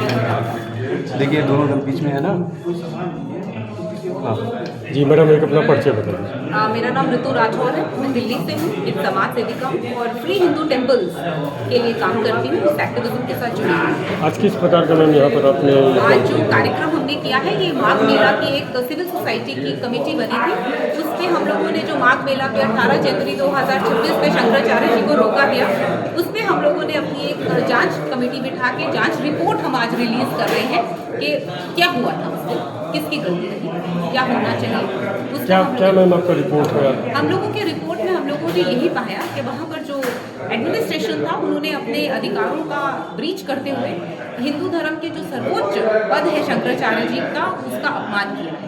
देखिए दोनों दम बीच में है ना। हाँ जी मैडम, एक अपना परिचय बता दीजिए। मेरा नाम ऋतु राठौर है। मैं दिल्ली से हूँ, एक समाज सेविका हूँ और फ्री हिंदू टेम्पल्स के लिए काम करती हूँ। इस एक्टिविज्म के साथ जुड़ी हूँ। आज किस प्रकार का मैम यहाँ पर आपने आज जो कार्यक्रम हमने किया है, ये माघ मेला की एक सिविल सोसाइटी की कमेटी बनी थी। उसमें हम लोगों ने जो माघ मेला पे 18 जनवरी 2026 में शंकराचार्य जी को रोका गया, उसमें हम लोगों ने अपनी एक जांच कमेटी बिठा के जांच रिपोर्ट हम आज रिलीज कर रहे हैं कि क्या हुआ था उस दिन, किसकी गलती रही, क्या होना चाहिए। क्या मैम आपका रिपोर्ट है? हम लोगों के रिपोर्ट में हम लोगों ने यही पाया कि वहाँ पर जो एडमिनिस्ट्रेशन था, उन्होंने अपने अधिकारों का ब्रीच करते हुए हिंदू धर्म के जो सर्वोच्च पद है शंकराचार्य जी का, उसका अपमान किया है।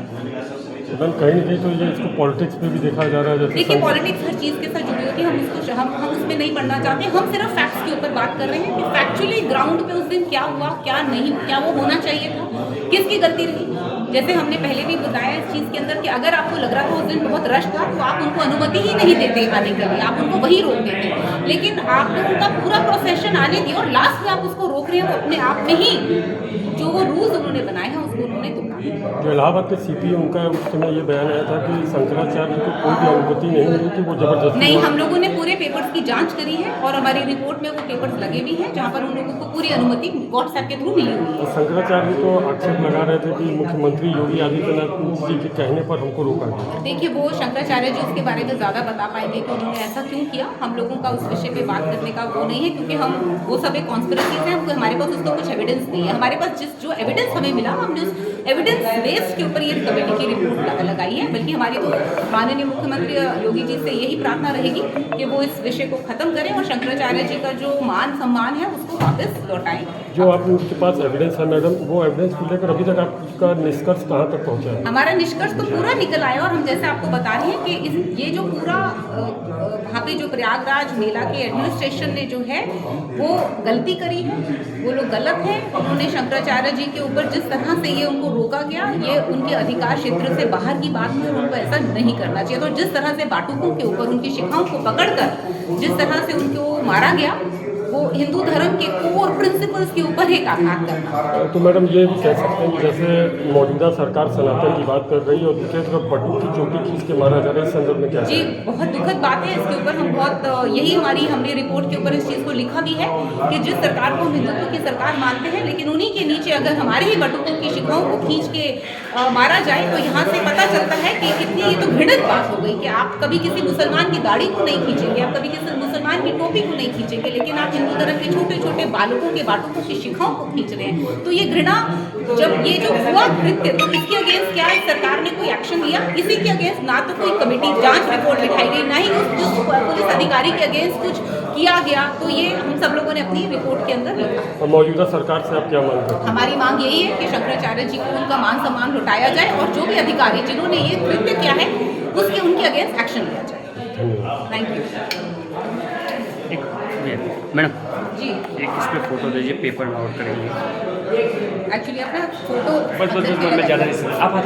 मैम कहीं ना कहीं तो ये इसको पॉलिटिक्स में भी देखा जा रहा है। देखिए, पॉलिटिक्स हर चीज़ के साथ जुड़ी होती है, हम उसमें नहीं पढ़ना चाहते। हम सिर्फ फैक्ट्स के ऊपर बात कर रहे हैं कि फैक्चुअली ग्राउंड पे उस दिन क्या हुआ, क्या नहीं, क्या वो होना चाहिए था, किसकी गलती रही। जैसे हमने पहले भी बताया इस चीज़ के अंदर कि अगर आपको लग रहा था उस दिन बहुत रश था, तो आप उनको अनुमति ही नहीं देते आने के लिए, आप उनको वहीं रोक देते। लेकिन आपने उनका पूरा प्रोसेशन आने दिया और लास्ट में आप उसको रोक रहे हैं। वो अपने आप में ही जो वो रूल्स उन्होंने बनाए हैं उसको उन्होंने तोड़ा। जो इलाहाबाद के सीपी, उनका उस समय ये बयान आया था कि शंकराचार्य को कोई भी अनुमति नहीं मिली थी, वो जबरदस्ती। नहीं, हम लोगों ने पूरे पेपर्स की जांच करी है और हमारी रिपोर्ट में वो पेपर्स लगे भी हैं, जहाँ पर उन लोगों को पूरी अनुमति व्हाट्सएप के थ्रू मिली हुई है। शंकराचार्य तो आक्षेप लगा रहे थे कि मुख्यमंत्री योगी आदित्यनाथ जी के कहने पर हमको रोका गया। देखिए, वो शंकराचार्य जी उसके बारे में ज़्यादा बता पाएंगे कि उन्होंने ऐसा क्यों किया। हम लोगों का उस विषय पे बात करने का वो नहीं है, क्योंकि हम वो सब एक कॉन्स्पिरेसीज है, हमारे पास उसका कुछ एविडेंस नहीं है। हमारे पास जो एविडेंस हमें मिला, हमने उस एविडेंस बेस्ड के ऊपर ये कमेटी की रिपोर्ट लगाई है। बल्कि हमारी तो माननीय मुख्यमंत्री योगी जी से यही प्रार्थना रहेगी कि वो इस विषय को खत्म करें और शंकराचार्य जी का जो मान सम्मान है उसको वापस लौटाएं। जो आपके पास एविडेंस है मैडम, वो एविडेंस को लेकर अभी तक आपका निष्कर्ष कहाँ तक पहुँचा है? हमारा निष्कर्ष तो पूरा निकल आया और हम जैसे आपको बता रहे हैं कि ये जो पूरा वहाँ पे जो प्रयागराज मेला के एडमिनिस्ट्रेशन ने जो है वो गलती करी है, वो लोग गलत हैं। उन्होंने शंकराचार्य जी के ऊपर जिस तरह से ये उनको रोका गया, ये उनके अधिकार क्षेत्र से बाहर की बात है और उनको ऐसा नहीं करना चाहिए। तो जिस तरह से बाटुकों के ऊपर उनकी शिखाओं को पकड़कर जिस तरह से उनको मारा गया, वो हिंदू धर्म के कोर प्रिंसिपल्स के ऊपर एक आघात करना। तो मैडम ये भी कह सकते हैं कि जैसे मौजूदा सरकार सनातन की बात कर रही है और दूसरी तरफ बटुक की चोटी खींच के मारा जा रहा है, इस संदर्भ में क्या? जी, बहुत दुखद बात है। इसके ऊपर हम बहुत हमने रिपोर्ट के ऊपर इस चीज़ को लिखा भी है कि जिस सरकार को हम हिंदुत्व की सरकार मानते हैं, लेकिन उन्हीं के नीचे अगर हमारे ही बटुकों की शिखाओं को खींच के मारा जाए, तो यहाँ से पता चलता है कि कितनी ये तो घृणित बात हो गई कि आप कभी किसी मुसलमान की दाढ़ी को नहीं खींचेंगे, आप कभी किसी मुसलमान की टोपी को नहीं खींचेंगे, लेकिन आप हिंदू धर्म के छोटे छोटे बालकों के बाटुकों की शिखाओं को खींच रहे हैं। तो ये घृणा, जब ये जो हुआ कृत्य, तो इसके अगेंस्ट क्या सरकार ने कोई एक्शन लिया? इसी के अगेंस्ट ना तो कोई कमेटी जांच रिपोर्ट लिखाई गई, ना ही उस पुलिस अधिकारी के अगेंस्ट कुछ किया गया। तो ये हम सब लोगों ने अपनी रिपोर्ट के अंदर लिखा। और मौजूदा सरकार से आप क्या मांग करते हैं? हमारी मांग यही है कि शंकराचार्य जी को उनका मान सम्मान लौटाया जाए और जो भी अधिकारी जिन्होंने ये कृत्य किया है उसके उनके अगेंस्ट एक्शन लिया जाए। धन्यवाद। Thank you. मैडम जी, एक इस पे फोटो दीजिए, पेपर में आउट करेंगे। एक्चुअली अपना फोटो बस मैं ज़्यादा नहीं, आप हाथ